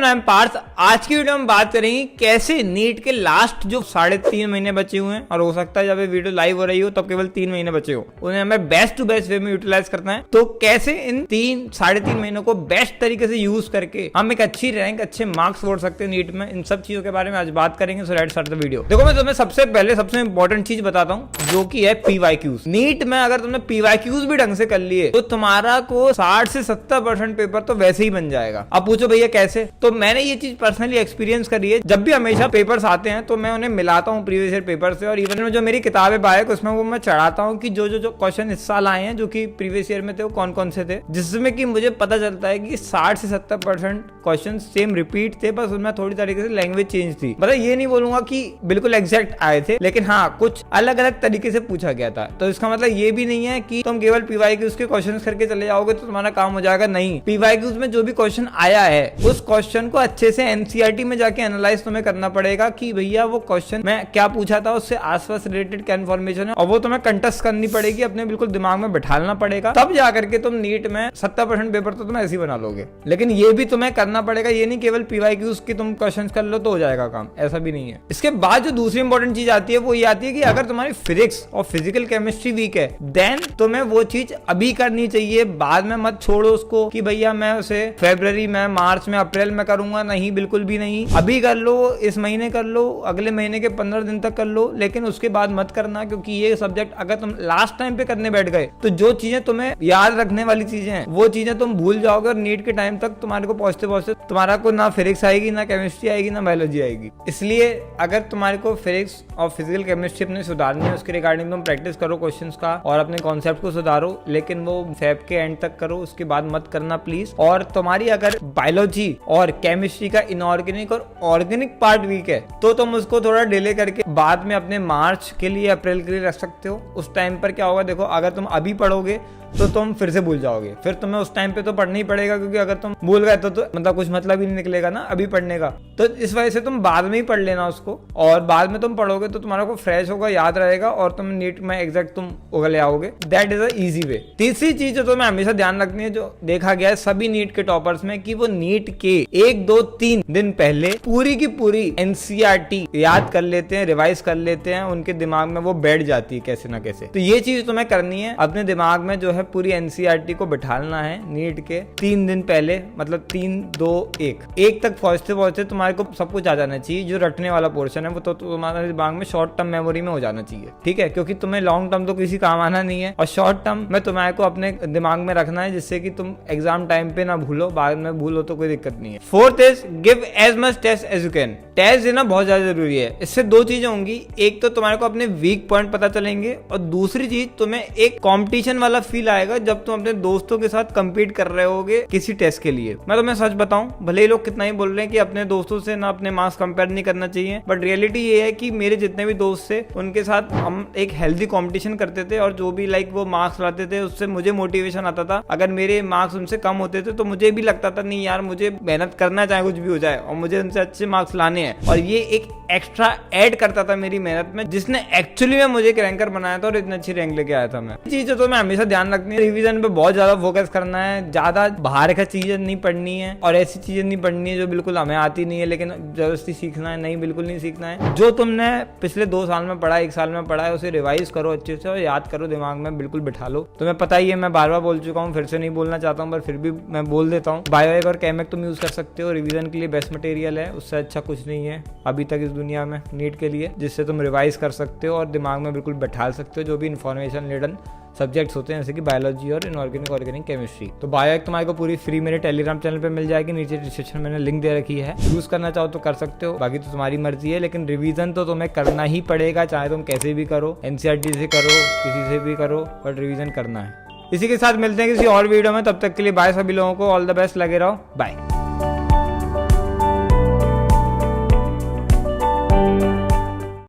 I am Partha. आज की video में बात करेंगे कैसे नीट के लास्ट जो 3.5 महीने बचे हुए हैं, और हो सकता है जब ये वीडियो लाइव हो रही हो तब केवल 3 महीने बचे हो, उन्हें हमें बेस्ट टू बेस्ट वे में यूटिलाइज करना है। तो कैसे इन 3-3.5 महीनों को बेस्ट तरीके से यूज करके हम एक अच्छी रैंक, अच्छे मार्क्स छोड़ सकते हैं नीट में, इन सब चीजों के बारे में आज बात करेंगे। So let's start the video. देखो, मैं तुम्हें सबसे पहले सबसे इंपॉर्टेंट चीज बताता हूँ, जो कि है PYQs। नीट में अगर तुमने PYQs भी ढंग से कर लिए तो तुम्हारा को 60 से 70% पेपर तो वैसे ही बन जाएगा। अब पूछो भैया कैसे? तो मैंने ये चीज पर्सनली एक्सपीरियंस करी है। जब भी हमेशा पेपर्स आते हैं तो मैं उन्हें मिलाता हूँ प्रीवियस ईयर पेपर से, और इवन में जो मेरी किताबें बायक उसमें वो मैं चढ़ाता हूँ कि जो क्वेश्चन इस साल आए हैं जो कि प्रीवियस ईयर में थे वो कौन कौन से थे, जिसमें कि मुझे पता चलता है कि 60 से 70% क्वेश्चन सेम रिपीट थे, बस उनमें थोड़ी तरीके से लैंग्वेज चेंज थी। मतलब ये नहीं बोलूंगा कि बिल्कुल एग्जैक्ट आए थे, लेकिन हाँ कुछ अलग अलग तरीके से पूछा गया था। तो इसका मतलब ये भी नहीं है कि तुम केवल PYQs के क्वेश्चन करके चले जाओगे तो तुम्हारा काम हो जाएगा। नहीं, PYQs में जो भी क्वेश्चन आया है उस क्वेश्चन को अच्छे से NCERT में जाके एनालाइज तुम्हें करना पड़ेगा कि भैया वो क्वेश्चन में क्या पूछा था, उससे आसपास रिलेटेड क्या इन्फॉर्मेशन है, और वो तुम्हें कंटेस्ट करनी पड़ेगी, अपने बिल्कुल दिमाग में बैठाना पड़ेगा। तब जाकर के तुम नीट में 70% पेपर तो तुम ऐसे ही बना लोगे। लेकिन ये भी तुम्हें करना पड़ेगा, ये नहीं केवल PYQs की तुम क्वेश्चन कर लो तो हो जाएगा काम, ऐसा भी नहीं है। इसके बाद जो दूसरी इंपॉर्टेंट चीज आती है वो ये आती है कि अगर तुम्हारी फिजिक्स और फिजिकल केमिस्ट्री वीक है देन तुम्हें वो चीज अभी करनी चाहिए, बाद में मत छोड़ो उसको कि भैया मैं उसे फरवरी में, मार्च में, अप्रैल में करूंगा। नहीं, बिल्कुल भी नहीं। अभी कर लो, इस महीने कर लो, अगले महीने के 15 दिन तक कर लो, लेकिन उसके बाद मत करना, क्योंकि ये सब्जेक्ट अगर तुम लास्ट टाइम पे करने बैठ गए तो जो चीजें तुम्हें याद रखने वाली चीजें हैं वो चीजें तुम भूल जाओगे, और नीट के टाइम तक तुम्हारे को पहुंचते पहुंचते तुम्हारा को ना फिजिक्स आएगी, ना केमिस्ट्री आएगी, ना बायोलॉजी आएगी। इसलिए अगर तुम्हारे को फिजिक्स और फिजिकल केमिस्ट्री अपने सुधारनी है, उसके रिगार्डिंग तुम प्रैक्टिस करो क्वेश्चंस का और अपने कॉन्सेप्ट को सुधारो, लेकिन वो फैब के एंड तक करो, उसके बाद मत करना प्लीज। और तुम्हारी अगर बायोलॉजी और केमिस्ट्री का इनऑर्गेनिक और ऑर्गेनिक पार्ट वीक है तो तुम उसको थोड़ा डिले करके बाद में अपने मार्च के लिए, अप्रैल के लिए रख सकते हो। उस टाइम पर क्या होगा, देखो अगर तुम अभी पढ़ोगे तो तुम फिर से भूल जाओगे, फिर तुम्हें उस टाइम पे तो पढ़ना ही पड़ेगा, क्योंकि अगर तुम भूल गए तो मतलब कुछ मतलब ही नहीं निकलेगा ना अभी पढ़ने का। तो इस वजह से तुम बाद में ही पढ़ लेना उसको, और बाद में तुम पढ़ोगे तो तुम्हारा को फ्रेश होगा, याद रहेगा, और तुम नीट में एग्जैक्ट तुम उगले आओगे। That is a easy way. तीसरी चीज जो तुम्हें हमेशा ध्यान रखनी है, जो देखा गया है सभी नीट के टॉपर्स में, कि वो नीट के 1-2-3 दिन पहले पूरी की पूरी NCERT याद कर लेते हैं, रिवाइज कर लेते हैं, उनके दिमाग में वो बैठ जाती है कैसे ना कैसे। तो ये चीज तुम्हें करनी है, अपने दिमाग में जो है पूरी NCERT को बैठाना है नीट के 3 दिन पहले, मतलब 3-2-1 तक पहुंचते तुम्हारे को सब कुछ आ जाना चाहिए। जो रटने वाला पोर्शन है वो तो तुम्हारे दिमाग में शॉर्ट टर्म मेमोरी में हो जाना चाहिए, ठीक है, क्योंकि तुम्हें लॉन्ग टर्म तो किसी काम आना नहीं है, और शॉर्ट टर्म में तुम्हारे को अपने दिमाग में रखना है, जिससे कि तुम एग्जाम टाइम पे ना भूलो, बाद में भूलो तो कोई दिक्कत नहीं है। Fourth is give as much test as you can. Test देना बहुत ज्यादा जरूरी है। इससे दो चीजें होंगी, एक तो तुम्हारे को अपने वीक पॉइंट पता चलेंगे, और दूसरी चीज तुम्हें एक कंपटीशन वाला फील आएगा जब तुम अपने दोस्तों के साथ कंपीट कर रहे होगे किसी टेस्ट के लिए। मैं तुम्हें सच बताऊं, भले ही लोग कितना ही बोल रहे हैं कि अपने दोस्तों से ना अपने मार्क्स कंपेयर नहीं करना चाहिए, बट रियलिटी ये है कि मेरे जितने भी दोस्त थे उनके साथ हम एक हेल्दी कंपटीशन करते थे, और जो भी वो मार्क्स लाते थे उससे मुझे मोटिवेशन आता था। अगर मेरे मार्क्स उनसे कम होते थे तो मुझे भी लगता था नहीं यार, मुझे मेहनत करना चाहे कुछ भी हो जाए, और मुझे उनसे अच्छे मार्क्स लाने हैं, और ये एक एक्स्ट्रा ऐड करता था मेरी मेहनत में, जिसने एक्चुअली में मुझे रैंकर बनाया था और इतनी अच्छी रैंक लेके आया था मैं। चीजें तो मैं हमेशा ध्यान रखनी है, रिवीजन पे बहुत ज्यादा फोकस करना है, ज्यादा बाहर का चीजें नहीं पढ़नी है, और ऐसी चीजें नहीं पढ़नी है जो बिल्कुल हमें आती नहीं है लेकिन जबरदस्ती सीखना है, नहीं बिल्कुल नहीं सीखना है। जो तुमने पिछले 2 साल में पढ़ा, 1 साल में पढ़ा है, उसे रिवाइज करो अच्छे से और याद करो, दिमाग में बिल्कुल बिठा लो। तुम्हें पता ही है, मैं बार बार बोल चुका हूँ, फिर से नहीं बोलना चाहता हूँ, पर फिर भी मैं बोल देता हूँ, बायोएक और केमेक तुम यूज कर सकते हो, रिवीजन के लिए बेस्ट मटेरियल है, उससे अच्छा कुछ नहीं है अभी तक इस दुनिया में नीट के लिए, जिससे तुम रिवाइज कर सकते हो और दिमाग में बिल्कुल बैठा सकते हो जो भी इन्फॉर्मेशन रिलेटेड सब्जेक्ट्स होते हैं, जैसे कि बायोलॉजी और इनऑर्गेनिक ऑर्गेनिक केमिस्ट्री। तो बायोएक तुम्हारे को पूरी फ्री मेरे टेलीग्राम चैनल पे मिल जाएगी, नीचे डिस्क्रिप्शन में मैंने लिंक दे रखी है, यूज करना चाहो तो कर सकते हो, बाकी तो तुम्हारी मर्जी है, लेकिन रिवीजन तो तुम्हें करना ही पड़ेगा, चाहे तुम कैसे भी करो, NCERT से करो, किसी से भी करो, बट रिवीजन करना है। इसी के साथ मिलते हैं किसी और वीडियो में, तब तक के लिए बाय सभी लोगों को, ऑल द बेस्ट, लगे रहो, बाय।